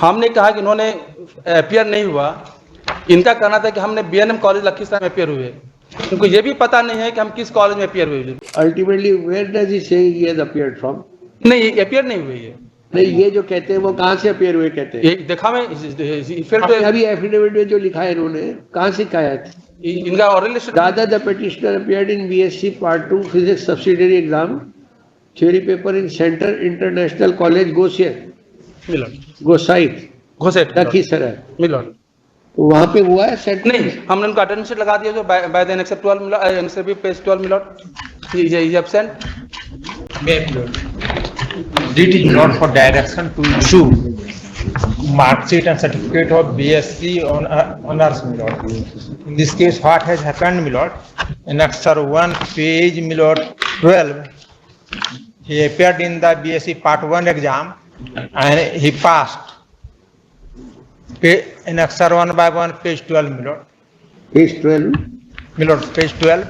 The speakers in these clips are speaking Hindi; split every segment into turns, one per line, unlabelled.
हमने कहा कि इन्होंने अपियर नहीं हुआ, इनका कहना था कि हमने बीएनएम कॉलेज लखीसराय में अपियर हुए, इनको ये भी पता नहीं है कि हम किस कॉलेज में अपियर हुए।
अल्टीमेटली वेयर डज ही से ही हैज अपीयर्ड फ्रॉम?
नहीं, अपियर नहीं हुई है।
नहीं, ये जो कहते हैं वो कहाँ से अपीयर हुए कहते हैं?
ये देखा मैं
अभी एफिडेविट में जो लिखा है इन्होंने, कहाँ से कहा है?
इनका ऑरल
Rather, the petitioner appeared in BSc Part 2 Physics subsidiary exam, theory paper in Center International College, Gosait, Lakhisarai.
Milord
तो वहाँ पे हुआ है सेट?
नहीं, हमने उनको अटेंडेंस शीट लगा दिया जो by the annex 12 milord, annex भी पेज 12 मिलोड, ये absent.
Did it not for direction to issue mark sheet and certificate of BSc on honors, my lord. In this case, what has happened, my lord? In Annexure 1, page, my lord, 12, he appeared in the BSc Part 1 exam and he passed. Annexure 1 by 1, page 12, my lord.
Page 12?
My lord, page 12.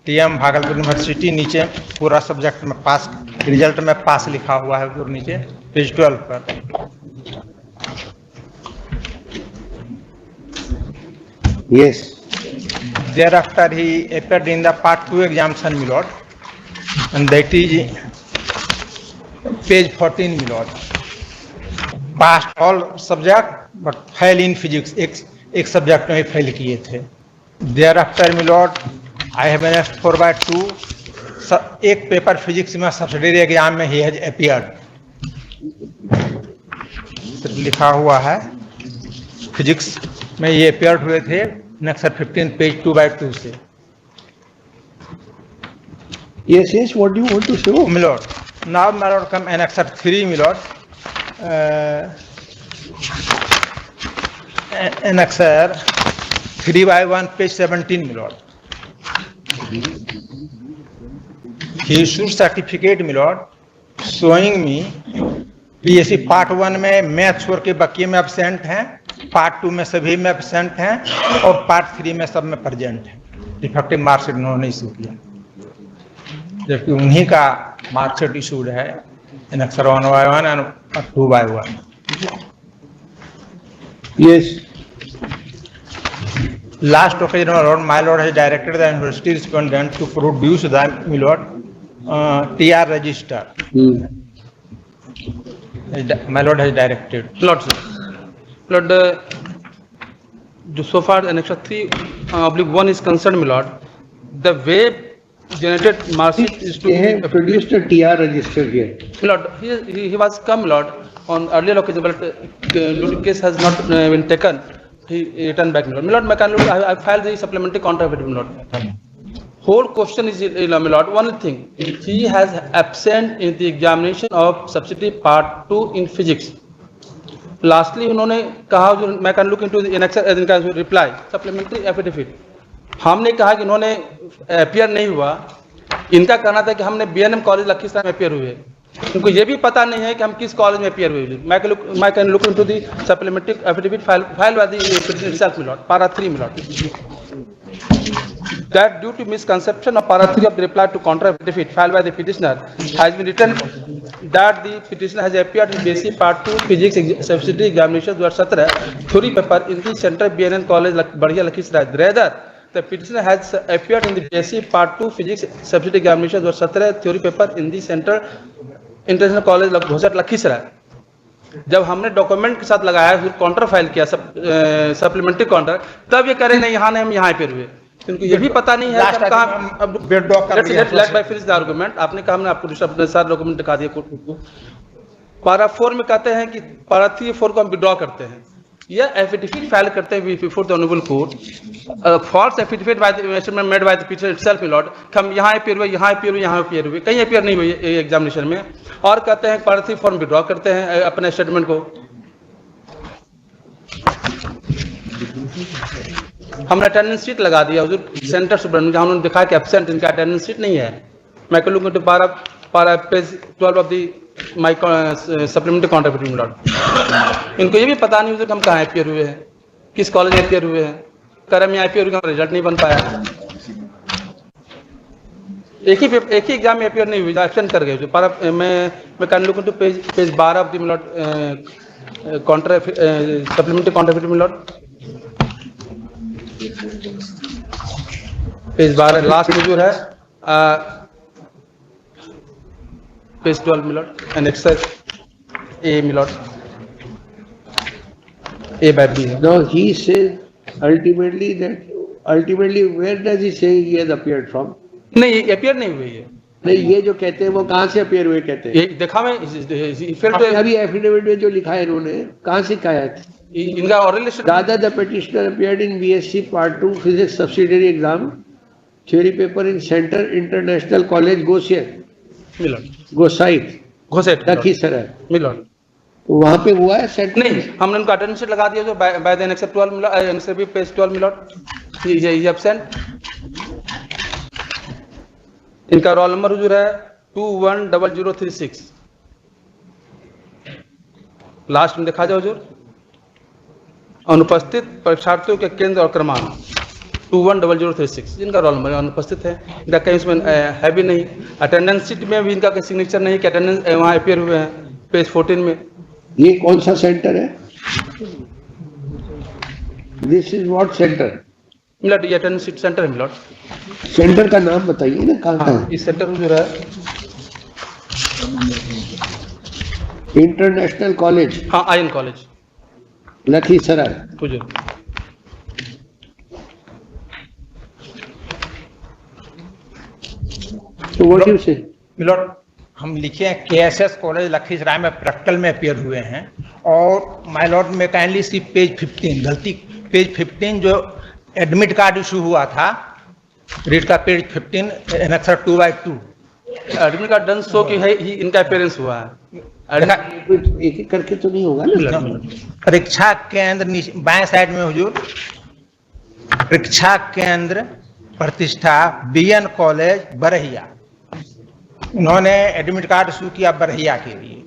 TM Bhagalpur university, नीचे पूरा सब्जेक्ट में पास, रिजल्ट में पास लिखा हुआ है और नीचे पेज 12 पर।
Yes.
Thereafter he appeared in the Part 2 examination, my lord, and that is page 14, my lord. Passed all subject but fail in physics, एक सब्जेक्ट में फेल किए थे। Thereafter, my lord, I have been asked 4/2, एक पेपर फिजिक्स में सब्सिडियरी एग्जाम में ही हैज अपीयर्ड, लिखा हुआ है फिजिक्स में ये अपीयर्ड हुए थे नेक्स्ट 15 पेज 2/2 से।
Yes, yes, what do you want to show?
My lord, now my lord come Annexure 3, my lord, Annexure 3/1, page 17, my lord. He issued certificate, my lord, showing me BSc Part 1 में मैथ छोड़ के बाकी में एब्सेंट हैं, Part 2 में सभी में एब्सेंट हैं और Part 3 में सब में प्रेजेंट हैं। डिफेक्टिव मार्कशीट उन्होंने इशू किया, जबकि उन्हीं का मार्कशीट इशूड है Annexure 1/1 और 2/1।
Yes.
Last occasion, my lord, my lord has directed the university respondent to produce the, my lord, TR register. My lord has directed.
Lord, sir. Lord, so far Annexure 3/1 is concerned, my lord, the way generated marksheet is to
They have produced a TR register here.
My lord, he was come, my lord, on earlier occasion, but case has not been taken. He returned back, my lord. I filed the supplementary counter with my lord. Whole question is, my lord, one thing, he has absent in the examination of subsidiary Part 2 in physics. Lastly, उन्होंने कहा जो मैं can look into the annexure, इनका रिप्लाई सप्लीमेंट्री एफिडेविट, हमने कहा कि इन्होंने अपियर नहीं हुआ, इनका कहना था कि हमने बीएनएम कॉलेज लखीसराय में अपियर हुए, इनको ये भी पता नहीं है कि हम किस कॉलेज में अपियर हुए। मैं can look into the supplementary affidavit file by the petitioner itself, my lord, para 3, my lord, that due to misconception of para 3 of the reply to counter affidavit filed by the petitioner has been written that the petitioner has appeared in BSc Part 2 Physics subsidiary examination 2017 theory paper in the Center BNN College, Badhiya, Lakhisaray. Rather, the petitioner has appeared in the BSc Part 2 Physics subsidiary examination 2017 theory paper in the Center International College, Gosait, Lakhisaray. जब हमने डॉक्यूमेंट के साथ लगाया, फिर काउंटर फाइल किया, सप्लीमेंट्री काउंटर, तब ये कह रहे नहीं यहाँ नहीं, हम यहाँ पे रुए, इनको ये भी पता नहीं है कि हम कहाँ। Let by finish the argument. आपने कहा हमने आपको अपने साथ डॉक्यूमेंट दिखा दिया कोर्ट को। पारा 4 में कहते हैं कि पारा 3-4 को हम विड्रॉ करते हैं या एफिडेविट फाइल करते हैं before the honourable court, false affidavit by the made by the petitioner itself, my lord, हम यहाँ अपियर हुए, यहाँ अपियर हुए, यहाँ अपियर हुए, कहीं अपियर नहीं हुए एग्जामिनेशन में, और कहते हैं पारा 3 फॉर्म विड्रॉ करते हैं अपने स्टेटमेंट को। हमने अटेंडेंस शीट लगा दिया हुजूर सेंटर सुब्रमण्यम, जहाँ उन्होंने दिखाया कि एब्सेंट, इनका अटेंडेंस शीट नहीं है। मैं कह लूँगा तो पारा page 12 of the my supplementary contract, my lord, इनको ये भी पता नहीं हुजूर हम कहाँ अपियर हुए हैं, किस कॉलेज में अपियर हुए हैं, करम में अपियर हुए, रिजल्ट नहीं बन पाया, एक ही एग्जाम में अपियर नहीं हुई, एब्सेंट कर गए। जो पारा मैं can look into page 12 of the, my lord, supplementary counter affidavit milord. Page 12 last में जो है page 12 milord and exercise A milord A by B.
Now he says ultimately where does he say he has appeared from?
नहीं, ये appear नहीं हुई है।
नहीं, ये जो कहते हैं वो कहाँ से appear हुए कहते हैं?
ये देखा मैं
अभी एफिडेविट में जो लिखा है इन्होंने कहाँ से कहा है?
इनका oral statement
Rather the petitioner appeared in BSc Part 2 Physics subsidiary exam theory paper in Center International College Gosait
घोषित
लखीसराय।
मिलॉट।
तो वहाँ पे हुआ है सेंटर?
नहीं, हमने उनको अटेंडेंस शीट लगा दिया जो बाय द एक्सेप्ट 12 मिलॉट आंसर भी पेज 12 मिलॉट। ये एब्सेंट। इनका रोल नंबर हुजूर है 210036। लास्ट में देखा जाए हुजूर अनुपस्थित परीक्षार्थियों के केंद्र और क्रमांक 210036 जिनका रोल नंबर अनुपस्थित है। इनका कहीं उसमें है भी नहीं। अटेंडेंस शीट में भी इनका कोई सिग्नेचर नहीं कि अटेंडेंस वहाँ अपियर हुए हैं पेज 14 में।
ये कौन सा सेंटर है? This is what centre?
Milord ये अटेंडेंस शीट सेंटर है मिलॉट।
सेंटर का नाम बताइए ना कहाँ का है?
इस सेंटर हुजूर है
इंटरनेशनल कॉलेज।
हाँ आयन कॉलेज
लखीसराय।
हुजूर।
तो व्हाट यू से?
मिलॉट हम लिखे हैं KSS कॉलेज लखीसराय में प्रैक्टिकल में अपियर हुए हैं और माय लॉर्ड में काइंडली सी पेज 15 गलती पेज 15 जो एडमिट कार्ड इशू हुआ था रीड का page 15 annexure 2/2
admit card done show कि है ही इनका अपीयरेंस हुआ है।
एक एक करके तो नहीं होगा ना?
परीक्षा केंद्र बाएं साइड में हुजूर परीक्षा केंद्र प्रतिष्ठा BN कॉलेज बरहिया। उन्होंने एडमिट कार्ड इशू किया बरहिया के लिए,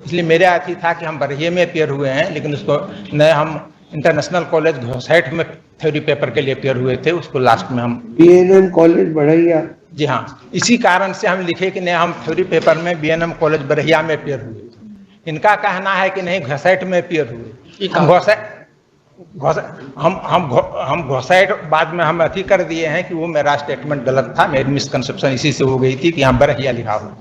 इसलिए मेरे आती था कि हम बरहिया में अपियर हुए हैं, लेकिन उसको नए हम इंटरनेशनल कॉलेज घोषैठ में थ्योरी पेपर के लिए अपियर हुए थे, उसको लास्ट में हम
BNM कॉलेज बरहिया। जी
हाँ, इसी कारण से हम लिखे कि नहीं हम थ्योरी पेपर में BNM कॉलेज बरहिया में अपियर हुए। इनका कहना है कि नहीं घोषैठ में अपियर हुए। हम घोषैठ बाद में हम अथी कर दिए हैं कि वो मेरा स्टेटमेंट गलत था, मेरी मिसकंसेप्शन इसी से हो गई थी कि यहाँ बरहिया लिखा हुआ।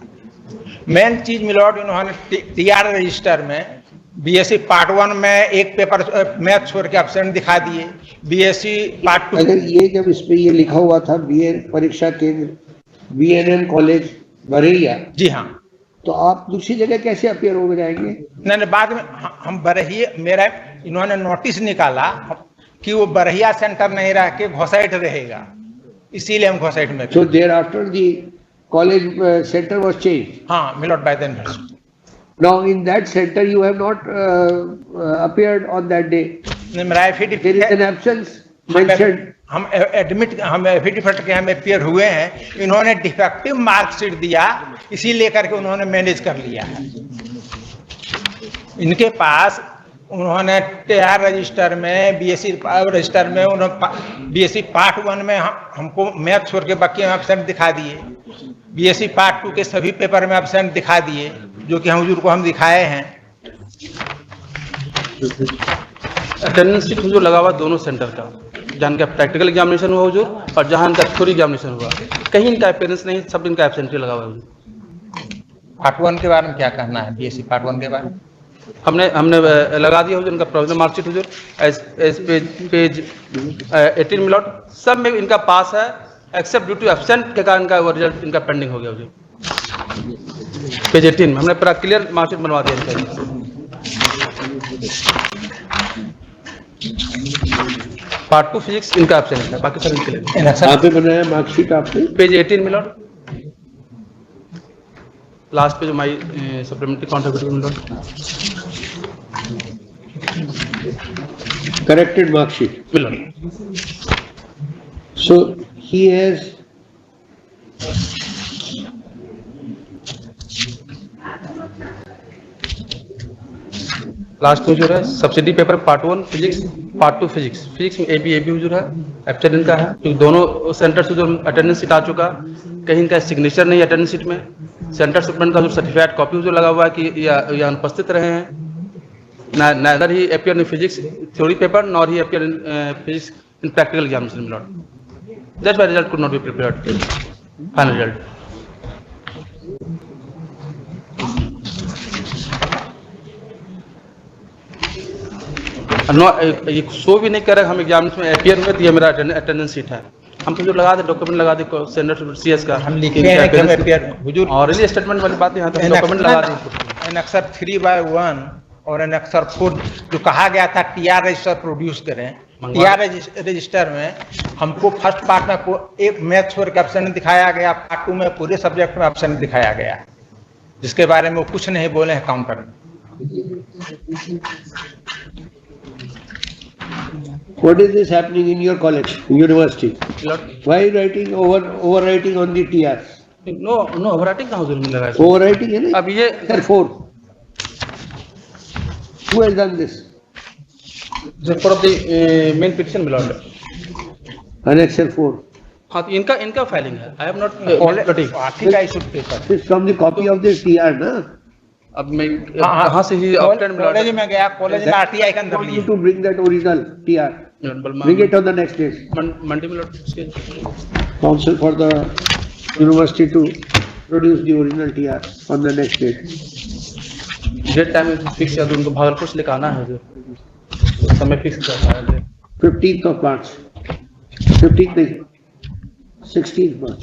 मेन चीज मिलॉर्ड इन्होंने TR रजिस्टर में BSc पार्ट 1 में एक पेपर मैथ छोड़ के एब्सेंट दिखा दिए, BSc पार्ट 2।
अगर ये जब इस पे ये लिखा हुआ था BN परीक्षा केंद्र BNM कॉलेज बरहिया,
जी हाँ,
तो आप दूसरी जगह कैसे अपियर हो जाएंगे?
नहीं बाद में हम बरहिया मेरा इन्होंने नोटिस निकाला कि वो बरहिया सेंटर नहीं रह के घोषैठ रहेगा, इसीलिए हम घोषैठ में।
So thereafter the college center was changed.
हाँ milord by then.
Now in that center you have not appeared on that day.
मेरा affidavit
There is an absence mentioned.
हम एफिडेविट के हम अपियर हुए हैं, इन्होंने डिफेक्टिव मार्कशीट दिया, इसी लेकर के उन्होंने मैनेज कर लिया है। इनके पास उन्होंने TR रजिस्टर में BSc रजिस्टर में उन्होंने BSc पार्ट 1 में हमको मैथ छोड़ के बाकी हम एब्सेंट दिखा दिए, BSc पार्ट 2 के सभी पेपर में एब्सेंट दिखा दिए, जो कि हुजूर को हम दिखाए हैं।
अटेंडेंस शीट हुजूर लगा हुआ दोनों सेंटर का, जहाँ इनका प्रैक्टिकल एग्जामिनेशन हुआ हुजूर और जहाँ इनका थ्योरी एग्जामिनेशन हुआ, कहीं इनका अपीयरेंस नहीं, सब इनका एब्सेंटी लगा हुआ है।
पार्ट 1 के बारे में क्या कहना है? BSc पार्ट 1 के बारे में
हमने लगा दिया हुजूर इनका प्रोविजनल मार्कशीट हुजूर एज पेज 18 मिलॉट, सब में इनका पास है एक्सेप्ट ड्यू टू एब्सेंट के कारण इनका वो रिजल्ट इनका पेंडिंग हो गया हुजूर। पेज 18 में हमने पूरा क्लियर मार्कशीट बनवा दिया इनका। पार्ट 2 फिजिक्स इनका एब्सेंट है, बाकी सब इनके लिए।
कहाँ पे बनाया मार्कशीट आपने?
पेज 18 मिलॉट, लास्ट पे जो my supplementary contributive milord,
corrected mark sheet.
Milord.
So he has
last में जो है subsidy paper part 1 physics part 2 physics में ए बी जो है एब्सेंट का है, क्योंकि दोनों सेंटर से जो अटेंडेंस शीट आ चुका, कहीं इनका सिग्नेचर नहीं अटेंडेंस शीट में, सेंटर सुपरडेंट का जो सर्टिफाइड कॉपी जो लगा हुआ है कि या अनुपस्थित रहे हैं, neither he appeared in physics theory paper nor he appeared in physics in practical examination, my lord. That's why result could not be prepared. Final result. ये शो भी नहीं कर रहे हम एग्जाम में अपियर हुए तो ये मेरा अटेंडेंस शीट है। हम तो जो लगा दे डॉक्यूमेंट लगा दे सेंटर सीएस का
हम लिखे हैं कि हम अपियर हुजूर
और रिलीज स्टेटमेंट वाली बात यहाँ तो डॉक्यूमेंट लगा दी।
अक्सर 3/1 और अक्सर 4 जो कहा गया था टीआर रजिस्टर प्रोड्यूस करें, टीआर रजिस्टर में हमको फर्स्ट पार्ट में एक मैथ्स और ऑप्शन दिखाया गया, पार्ट 2 में पूरे सब्जेक्ट में ऑप्शन दिखाया गया, जिसके बारे में वो कुछ नहीं बोले हैं काउंटर में।
What is this happening in your college, university? Why are you writing overwriting on the TR?
No overwriting कहाँ हुजूर में लगा है?
Overwriting है ना?
अब ये
Answer 4. Who has done this?
For of the main petition my lord.
Annexure 4.
हाँ तो इनका फाइलिंग है। I have not
This is from the copy of the TR, ना?
अब मैं कहाँ से ही ऑप्टेंड
कॉलेज में गया, कॉलेज में आरटीआई का अंदर
I want you to bring that original TR. Bring it on the next day.
मंडी में लौट
Council for the university to produce the original TR on the next date.
Date time fix है, उनको भागलपुर से लेकर आना है जो समय फिक्स कर रहा है।
15th of March. 15th नहीं, 16th March.